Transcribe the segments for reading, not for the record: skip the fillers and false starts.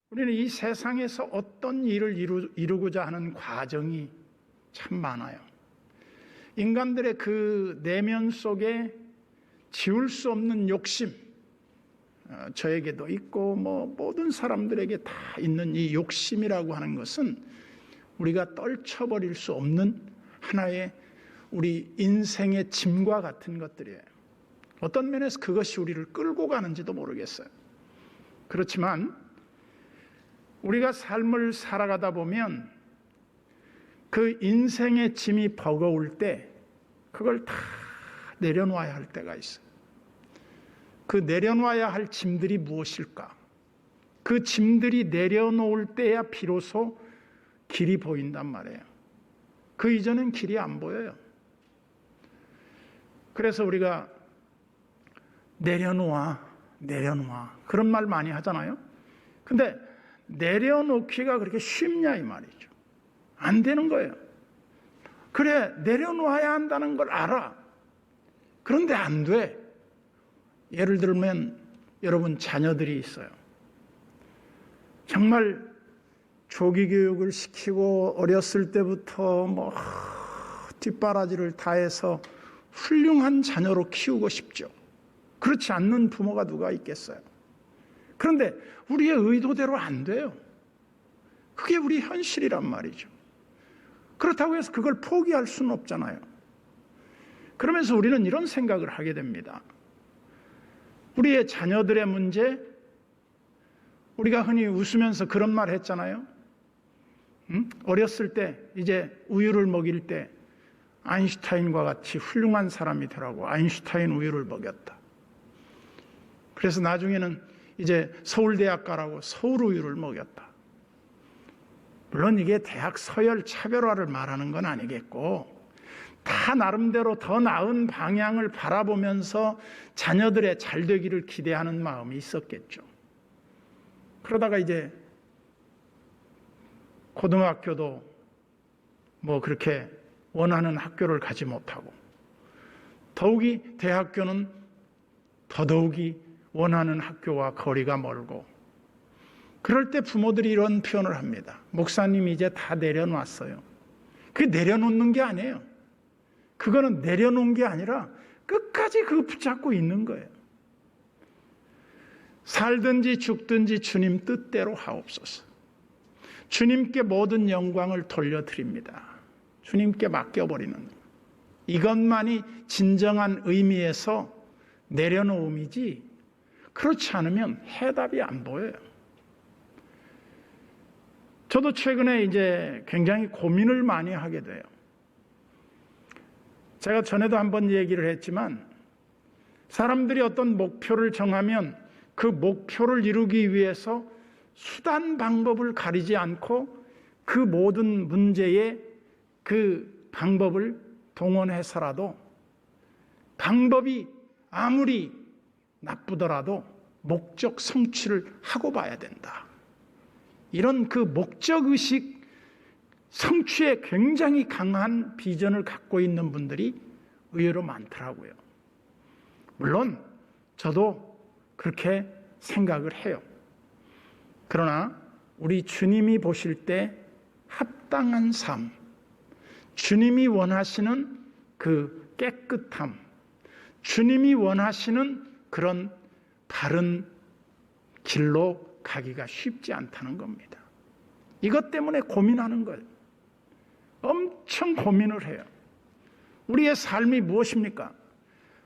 우리는 이 세상에서 어떤 일을 이루고자 하는 과정이 참 많아요. 인간들의 그 내면 속에 지울 수 없는 욕심, 저에게도 있고 모든 사람들에게 다 있는 이 욕심이라고 하는 것은 우리가 떨쳐버릴 수 없는 하나의 우리 인생의 짐과 같은 것들이에요. 어떤 면에서 그것이 우리를 끌고 가는지도 모르겠어요. 그렇지만 우리가 삶을 살아가다 보면 그 인생의 짐이 버거울 때 그걸 다 내려놔야 할 때가 있어요. 그 내려놔야 할 짐들이 무엇일까? 그 짐들이 내려놓을 때야 비로소 길이 보인단 말이에요. 그 이전엔 길이 안 보여요. 그래서 우리가 내려놓아 그런 말 많이 하잖아요. 근데 내려놓기가 그렇게 쉽냐 이 말이죠. 안 되는 거예요. 그래, 내려놓아야 한다는 걸 알아. 그런데 안 돼. 예를 들면 여러분 자녀들이 있어요. 정말 조기 교육을 시키고 어렸을 때부터 뒷바라지를 다해서 훌륭한 자녀로 키우고 싶죠. 그렇지 않는 부모가 누가 있겠어요. 그런데 우리의 의도대로 안 돼요. 그게 우리 현실이란 말이죠. 그렇다고 해서 그걸 포기할 수는 없잖아요. 그러면서 우리는 이런 생각을 하게 됩니다. 우리의 자녀들의 문제, 우리가 흔히 웃으면서 그런 말 했잖아요. 어렸을 때 이제 우유를 먹일 때 아인슈타인과 같이 훌륭한 사람이 되라고 아인슈타인 우유를 먹였다. 그래서 나중에는 이제 서울대학 가라고 서울 우유를 먹였다. 물론 이게 대학 서열 차별화를 말하는 건 아니겠고 다 나름대로 더 나은 방향을 바라보면서 자녀들의 잘 되기를 기대하는 마음이 있었겠죠. 그러다가 이제 고등학교도 그렇게 원하는 학교를 가지 못하고 더욱이 대학교는 더더욱이 원하는 학교와 거리가 멀고 그럴 때 부모들이 이런 표현을 합니다. 목사님이 이제 다 내려놨어요. 그게 내려놓는 게 아니에요. 그거는 내려놓은 게 아니라 끝까지 그거 붙잡고 있는 거예요. 살든지 죽든지 주님 뜻대로 하옵소서. 주님께 모든 영광을 돌려드립니다. 주님께 맡겨버리는 거예요. 이것만이 진정한 의미에서 내려놓음이지 그렇지 않으면 해답이 안 보여요. 저도 최근에 이제 굉장히 고민을 많이 하게 돼요. 제가 전에도 한번 얘기를 했지만 사람들이 어떤 목표를 정하면 그 목표를 이루기 위해서 수단 방법을 가리지 않고 그 모든 문제에 그 방법을 동원해서라도 방법이 아무리 나쁘더라도 목적 성취를 하고 봐야 된다. 이런 그 목적의식 성취에 굉장히 강한 비전을 갖고 있는 분들이 의외로 많더라고요. 물론 저도 그렇게 생각을 해요. 그러나 우리 주님이 보실 때 합당한 삶, 주님이 원하시는 그 깨끗함, 주님이 원하시는 그런 바른 길로 가기가 쉽지 않다는 겁니다. 이것 때문에 고민하는 거예요. 엄청 고민을 해요. 우리의 삶이 무엇입니까?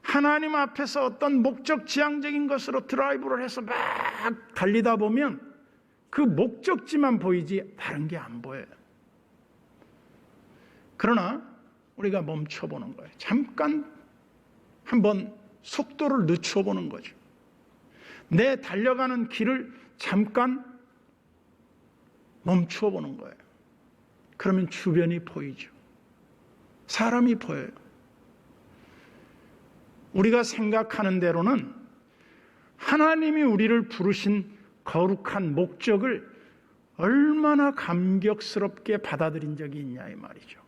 하나님 앞에서 어떤 목적 지향적인 것으로 드라이브를 해서 막 달리다 보면 그 목적지만 보이지 다른 게 안 보여요. 그러나 우리가 멈춰보는 거예요. 잠깐 한번 속도를 늦춰보는 거죠. 내 달려가는 길을 잠깐 멈추어 보는 거예요. 그러면 주변이 보이죠. 사람이 보여요. 우리가 생각하는 대로는 하나님이 우리를 부르신 거룩한 목적을 얼마나 감격스럽게 받아들인 적이 있냐 이 말이죠.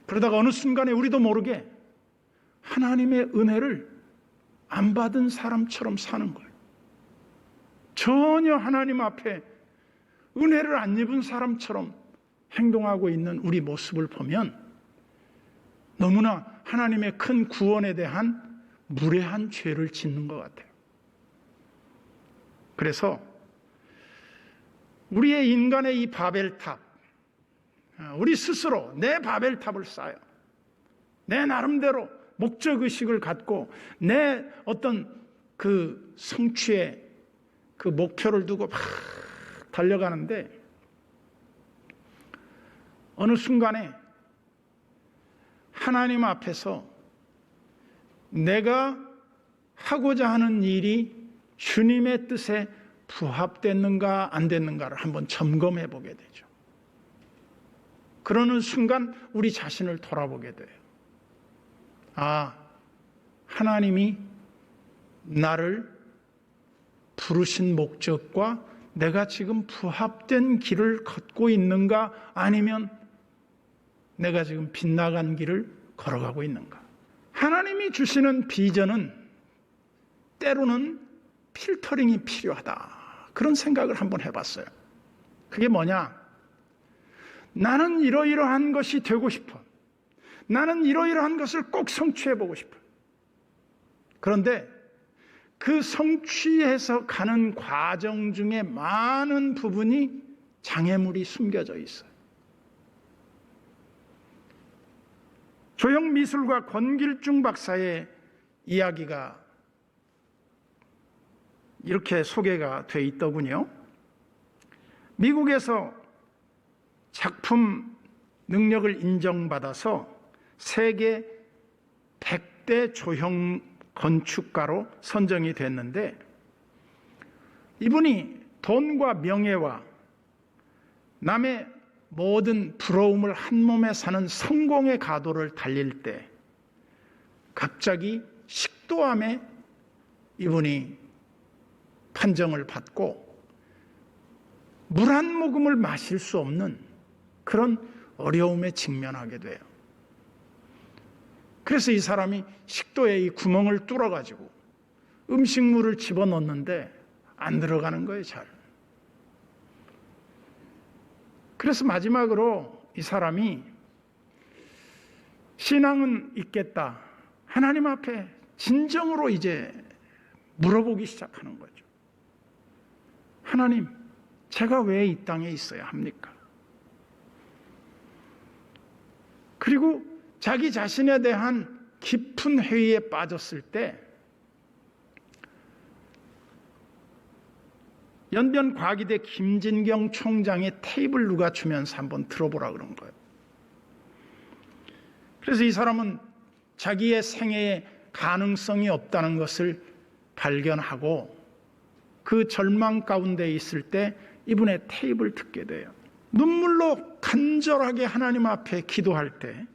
그러다가 어느 순간에 우리도 모르게 하나님의 은혜를 안 받은 사람처럼 사는 거예요. 전혀 하나님 앞에 은혜를 안 입은 사람처럼 행동하고 있는 우리 모습을 보면 너무나 하나님의 큰 구원에 대한 무례한 죄를 짓는 것 같아요. 그래서 우리의 인간의 이 바벨탑, 우리 스스로 내 바벨탑을 쌓아요. 내 나름대로 목적의식을 갖고 내 어떤 그 성취의 그 목표를 두고 막 달려가는데 어느 순간에 하나님 앞에서 내가 하고자 하는 일이 주님의 뜻에 부합됐는가 안 됐는가를 한번 점검해 보게 되죠. 그러는 순간 우리 자신을 돌아보게 돼요. 아, 하나님이 나를 부르신 목적과 내가 지금 부합된 길을 걷고 있는가, 아니면 내가 지금 빗나간 길을 걸어가고 있는가. 하나님이 주시는 비전은 때로는 필터링이 필요하다, 그런 생각을 한번 해봤어요. 그게 뭐냐? 나는 이러이러한 것이 되고 싶어. 나는 이러이러한 것을 꼭 성취해보고 싶어. 그런데 그 성취해서 가는 과정 중에 많은 부분이 장애물이 숨겨져 있어요. 조형미술가 권길중 박사의 이야기가 이렇게 소개가 돼 있더군요. 미국에서 작품 능력을 인정받아서 세계 100대 조형 건축가로 선정이 됐는데, 이분이 돈과 명예와 남의 모든 부러움을 한 몸에 사는 성공의 가도를 달릴 때 갑자기 식도암에 이분이 판정을 받고 물 한 모금을 마실 수 없는 그런 어려움에 직면하게 돼요. 그래서 이 사람이 식도에 이 구멍을 뚫어가지고 음식물을 집어넣는데 안 들어가는 거예요, 잘. 그래서 마지막으로 이 사람이 신앙은 있겠다, 하나님 앞에 진정으로 이제 물어보기 시작하는 거죠. 하나님, 제가 왜 이 땅에 있어야 합니까? 그리고 자기 자신에 대한 깊은 회의에 빠졌을 때 연변과기대 김진경 총장의 테이블 누가 주면서 한번 들어보라 그런 거예요. 그래서 이 사람은 자기의 생애에 가능성이 없다는 것을 발견하고 그 절망 가운데 있을 때 이분의 테이블 듣게 돼요. 눈물로 간절하게 하나님 앞에 기도할 때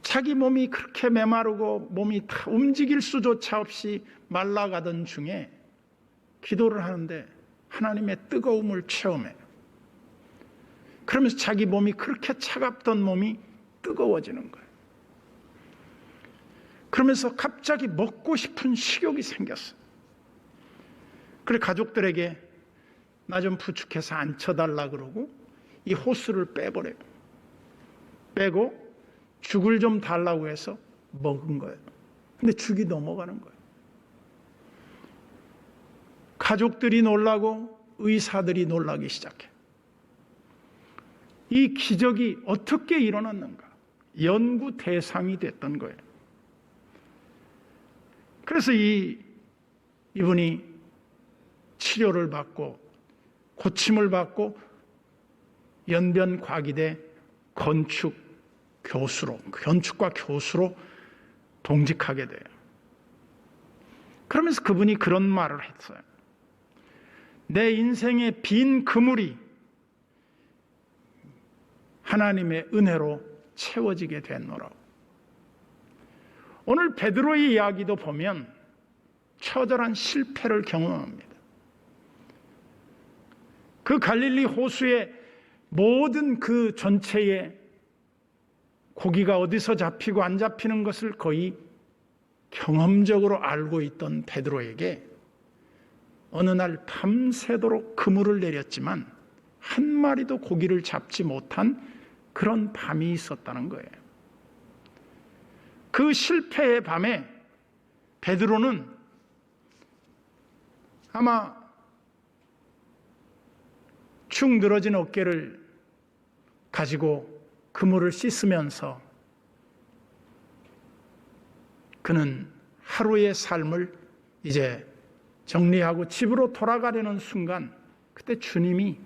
자기 몸이 그렇게 메마르고 몸이 다 움직일 수조차 없이 말라가던 중에 기도를 하는데 하나님의 뜨거움을 체험해요. 그러면서 자기 몸이 그렇게 차갑던 몸이 뜨거워지는 거예요. 그러면서 갑자기 먹고 싶은 식욕이 생겼어요. 그래 가족들에게 나 좀 부축해서 앉혀달라 그러고 이 호스를 빼버려요. 빼고 죽을 좀 달라고 해서 먹은 거예요. 근데 죽이 넘어가는 거예요. 가족들이 놀라고 의사들이 놀라기 시작해. 이 기적이 어떻게 일어났는가? 연구 대상이 됐던 거예요. 그래서 이분이 치료를 받고 고침을 받고 연변과기대 건축과 교수로 동직하게 돼요. 그러면서 그분이 그런 말을 했어요. 내 인생의 빈 그물이 하나님의 은혜로 채워지게 됐노라고. 오늘 베드로의 이야기도 보면 처절한 실패를 경험합니다. 그 갈릴리 호수의 모든 그 전체에 고기가 어디서 잡히고 안 잡히는 것을 거의 경험적으로 알고 있던 베드로에게 어느 날 밤새도록 그물을 내렸지만 한 마리도 고기를 잡지 못한 그런 밤이 있었다는 거예요. 그 실패의 밤에 베드로는 아마 축 늘어진 어깨를 가지고 그물을 씻으면서 그는 하루의 삶을 이제 정리하고 집으로 돌아가려는 순간 그때 주님이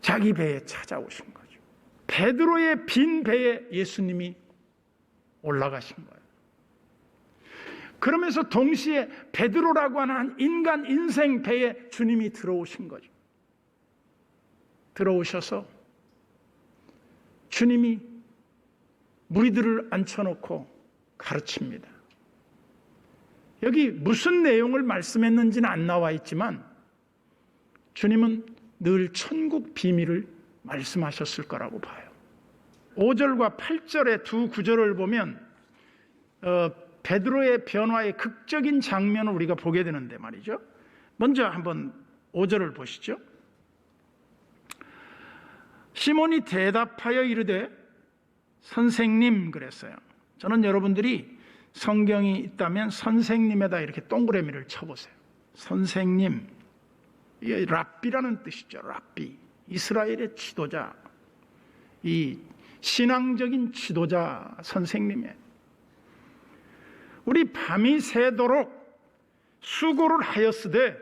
자기 배에 찾아오신 거죠. 베드로의 빈 배에 예수님이 올라가신 거예요. 그러면서 동시에 베드로라고 하는 인간 인생 배에 주님이 들어오신 거죠. 들어오셔서 주님이 무리들을 앉혀놓고 가르칩니다. 여기 무슨 내용을 말씀했는지는 안 나와 있지만 주님은 늘 천국 비밀을 말씀하셨을 거라고 봐요. 5절과 8절의 두 구절을 보면 베드로의 변화의 극적인 장면을 우리가 보게 되는데 말이죠. 먼저 한번 5절을 보시죠. 시몬이 대답하여 이르되 선생님 그랬어요. 저는 여러분들이 성경이 있다면 선생님에다 이렇게 동그라미를 쳐보세요. 선생님, 이게 랍비라는 뜻이죠. 랍비, 이스라엘의 지도자, 이 신앙적인 지도자 선생님이에요. 우리 밤이 새도록 수고를 하였으되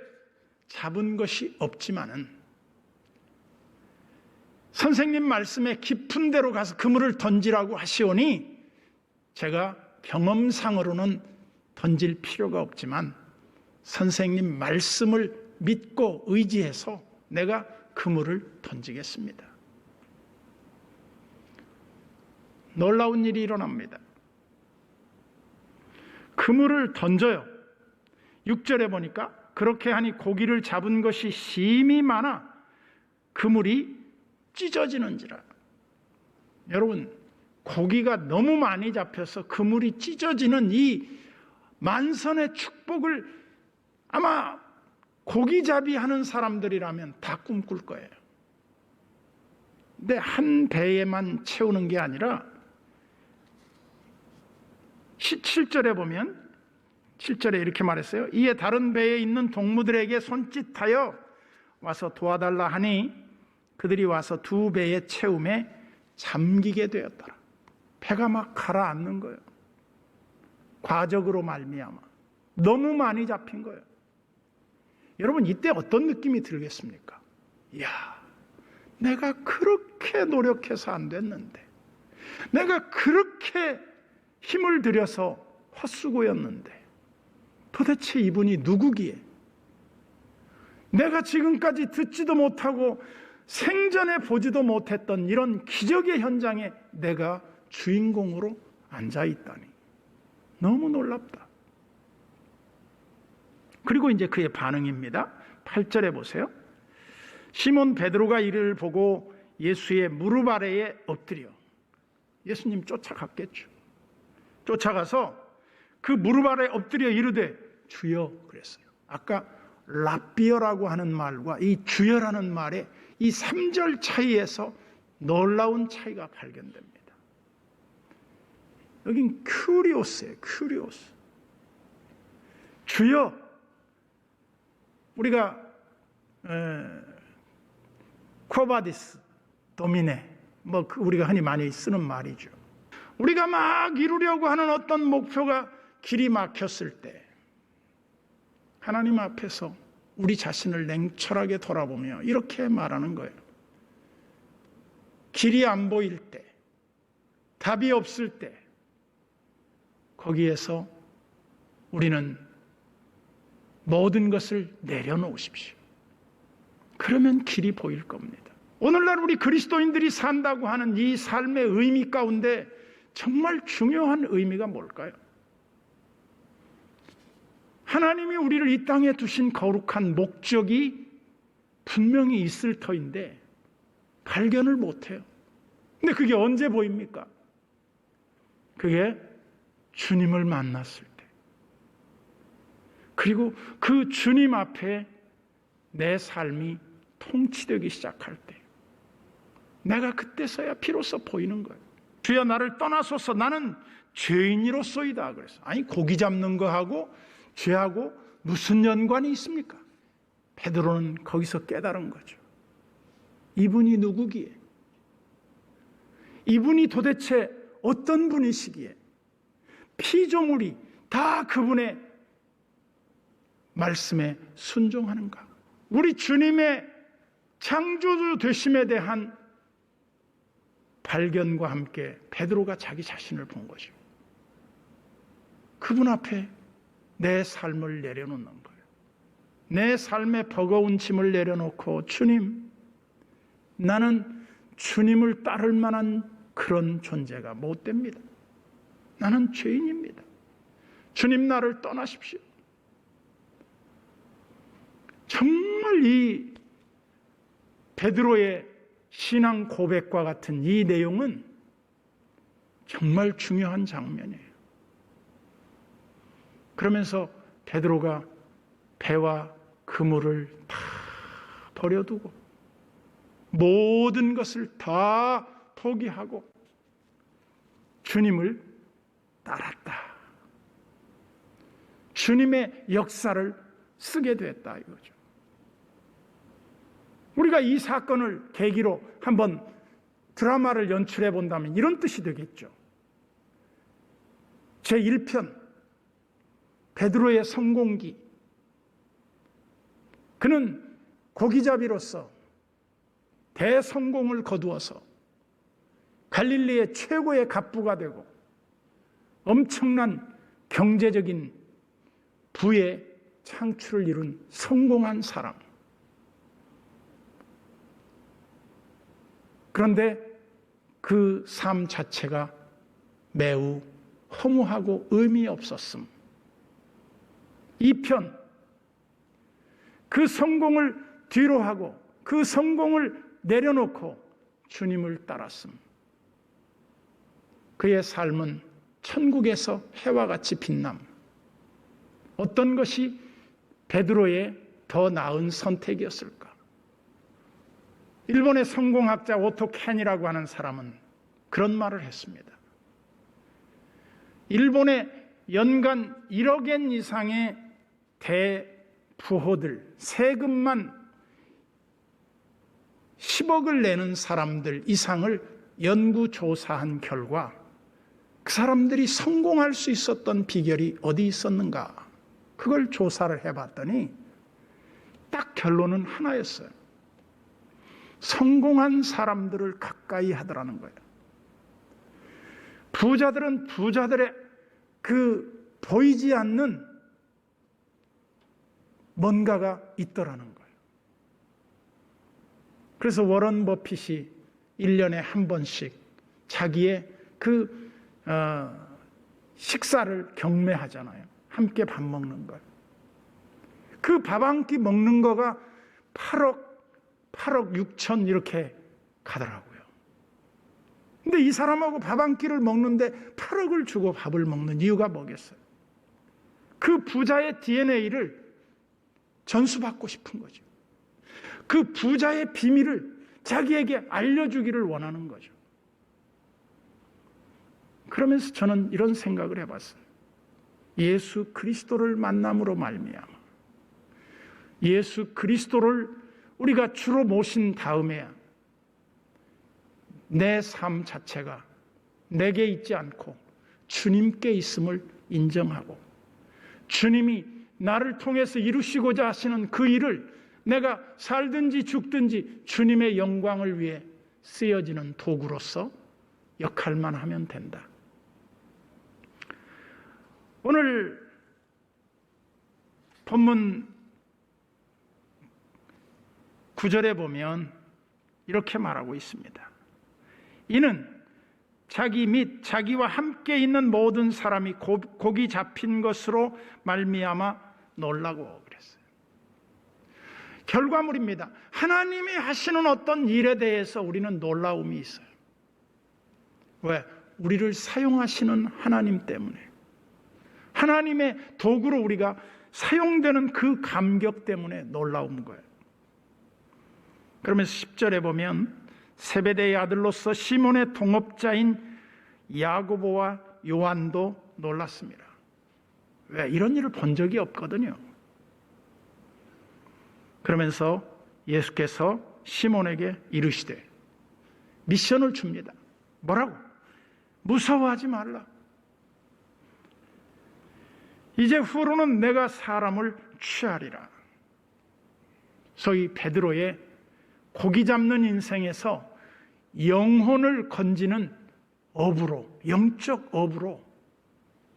잡은 것이 없지만은 선생님 말씀에 깊은 데로 가서 그물을 던지라고 하시오니 제가 경험상으로는 던질 필요가 없지만 선생님 말씀을 믿고 의지해서 내가 그물을 던지겠습니다. 놀라운 일이 일어납니다. 그물을 던져요. 6절에 보니까 그렇게 하니 고기를 잡은 것이 심히 많아 그물이 찢어지는지라. 여러분, 고기가 너무 많이 잡혀서 그물이 찢어지는 이 만선의 축복을 아마 고기잡이 하는 사람들이라면 다 꿈꿀 거예요. 근데 한 배에만 채우는 게 아니라 17절에 보면 7절에 이렇게 말했어요. 이에 다른 배에 있는 동무들에게 손짓하여 와서 도와달라 하니 그들이 와서 두 배의 채움에 잠기게 되었더라. 배가 막 가라앉는 거예요. 과적으로 말미암아 너무 많이 잡힌 거예요. 여러분, 이때 어떤 느낌이 들겠습니까? 이야, 내가 그렇게 노력해서 안 됐는데, 내가 그렇게 힘을 들여서 헛수고였는데 도대체 이분이 누구기에 내가 지금까지 듣지도 못하고 생전에 보지도 못했던 이런 기적의 현장에 내가 주인공으로 앉아있다니 너무 놀랍다. 그리고 이제 그의 반응입니다. 8절에 보세요. 시몬 베드로가 이를 보고 예수의 무릎 아래에 엎드려, 예수님 쫓아갔겠죠. 쫓아가서 그 무릎 아래에 엎드려 이르되 주여 그랬어요. 아까 랍비어라고 하는 말과 이 주여라는 말의 이 3절 차이에서 놀라운 차이가 발견됩니다. 여긴 큐리오스예요. 큐리오스. 주여, 우리가 코바디스 도미네, 뭐 우리가 흔히 많이 쓰는 말이죠. 우리가 막 이루려고 하는 어떤 목표가 길이 막혔을 때 하나님 앞에서 우리 자신을 냉철하게 돌아보며 이렇게 말하는 거예요. 길이 안 보일 때, 답이 없을 때, 거기에서 우리는 모든 것을 내려놓으십시오. 그러면 길이 보일 겁니다. 오늘날 우리 그리스도인들이 산다고 하는 이 삶의 의미 가운데 정말 중요한 의미가 뭘까요? 하나님이 우리를 이 땅에 두신 거룩한 목적이 분명히 있을 터인데 발견을 못해요. 근데 그게 언제 보입니까? 그게 주님을 만났을 때, 그리고 그 주님 앞에 내 삶이 통치되기 시작할 때 내가 그때서야 비로소 보이는 거예요. 주여 나를 떠나소서, 나는 죄인이로소이다. 그래서 아니, 고기 잡는 거하고 죄하고 무슨 연관이 있습니까? 베드로는 거기서 깨달은 거죠. 이분이 누구기에, 이분이 도대체 어떤 분이시기에 피조물이 다 그분의 말씀에 순종하는가? 우리 주님의 창조주 되심에 대한 발견과 함께 베드로가 자기 자신을 본 거죠. 그분 앞에 내 삶을 내려놓는 거예요. 내 삶의 버거운 짐을 내려놓고, 주님, 나는 주님을 따를 만한 그런 존재가 못 됩니다. 나는 죄인입니다. 주님, 나를 떠나십시오. 정말 이 베드로의 신앙 고백과 같은 이 내용은 정말 중요한 장면이에요. 그러면서 베드로가 배와 그물을 다 버려두고 모든 것을 다 포기하고 주님을 따랐다. 주님의 역사를 쓰게 됐다 이거죠. 우리가 이 사건을 계기로 한번 드라마를 연출해 본다면 이런 뜻이 되겠죠. 제1편 베드로의 성공기. 그는 고기잡이로서 대성공을 거두어서 갈릴리의 최고의 갑부가 되고 엄청난 경제적인 부의 창출을 이룬 성공한 사람. 그런데 그 삶 자체가 매우 허무하고 의미 없었음. 2편, 그 성공을 뒤로하고 그 성공을 내려놓고 주님을 따랐음. 그의 삶은 천국에서 해와 같이 빛남. 어떤 것이 베드로의 더 나은 선택이었을까? 일본의 성공학자 오토 캔이라고 하는 사람은 그런 말을 했습니다. 일본의 연간 1억엔 이상의 대부호들, 세금만 10억을 내는 사람들 이상을 연구조사한 결과 그 사람들이 성공할 수 있었던 비결이 어디 있었는가? 그걸 조사를 해봤더니 딱 결론은 하나였어요. 성공한 사람들을 가까이 하더라는 거예요. 부자들은 부자들의 그 보이지 않는 뭔가가 있더라는 거예요. 그래서 워런 버핏이 1년에 한 번씩 자기의 그 식사를 경매하잖아요. 함께 밥 먹는 걸. 그 밥 한 끼 먹는 거가 8억 6천 이렇게 가더라고요. 근데 이 사람하고 밥 한 끼를 먹는데 8억을 주고 밥을 먹는 이유가 뭐겠어요? 그 부자의 DNA를 전수받고 싶은 거죠. 그 부자의 비밀을 자기에게 알려주기를 원하는 거죠. 그러면서 저는 이런 생각을 해봤어요. 예수 그리스도를 만남으로 말미암아 예수 그리스도를 우리가 주로 모신 다음에 내 삶 자체가 내게 있지 않고 주님께 있음을 인정하고 주님이 나를 통해서 이루시고자 하시는 그 일을 내가 살든지 죽든지 주님의 영광을 위해 쓰여지는 도구로서 역할만 하면 된다. 오늘 본문 9절에 보면 이렇게 말하고 있습니다. 이는 자기 및 자기와 함께 있는 모든 사람이 고기 잡힌 것으로 말미암아 놀라고 그랬어요. 결과물입니다. 하나님이 하시는 어떤 일에 대해서 우리는 놀라움이 있어요. 왜? 우리를 사용하시는 하나님 때문에. 하나님의 도구로 우리가 사용되는 그 감격 때문에 놀라운 거예요. 그러면서 10절에 보면 세베대의 아들로서 시몬의 동업자인 야고보와 요한도 놀랐습니다. 왜? 이런 일을 본 적이 없거든요. 그러면서 예수께서 시몬에게 이르시되 미션을 줍니다. 뭐라고? 무서워하지 말라. 이제 후로는 내가 사람을 취하리라. 소위 베드로의 고기 잡는 인생에서 영혼을 건지는 업으로, 영적 업으로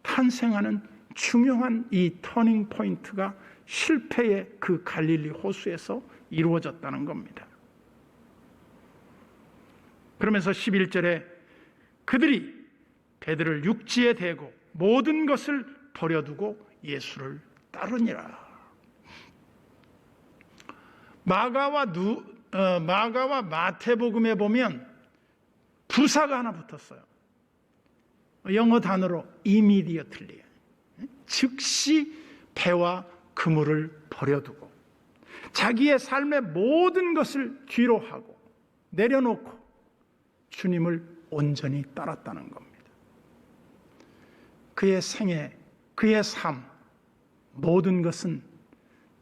탄생하는 중요한 이 터닝 포인트가 실패의 그 갈릴리 호수에서 이루어졌다는 겁니다. 그러면서 11절에 그들이 베드로를 육지에 대고 모든 것을 버려두고 예수를 따르니라. 마가와 마태복음에 보면 부사가 하나 붙었어요. 영어 단어로 immediately. 즉시 배와 그물을 버려두고 자기의 삶의 모든 것을 뒤로 하고 내려놓고 주님을 온전히 따랐다는 겁니다. 그의 생애, 그의 삶, 모든 것은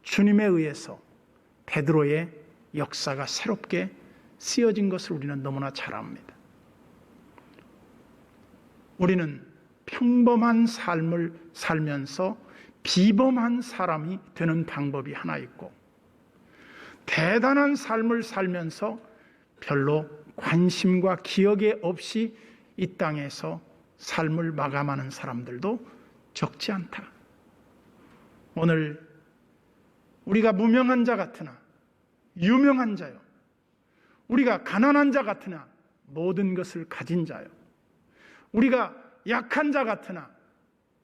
주님에 의해서 베드로의 역사가 새롭게 쓰여진 것을 우리는 너무나 잘 압니다. 우리는 평범한 삶을 살면서 비범한 사람이 되는 방법이 하나 있고, 대단한 삶을 살면서 별로 관심과 기억에 없이 이 땅에서 삶을 마감하는 사람들도 적지 않다. 오늘 우리가 무명한 자 같으나 유명한 자요, 우리가 가난한 자 같으나 모든 것을 가진 자요, 우리가 약한 자 같으나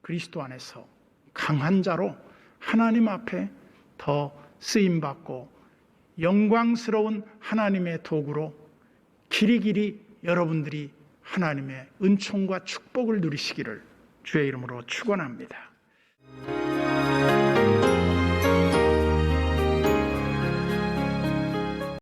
그리스도 안에서 강한 자로 하나님 앞에 더 쓰임받고 영광스러운 하나님의 도구로 길이길이 여러분들이 하나님의 은총과 축복을 누리시기를 주의 이름으로 축원합니다.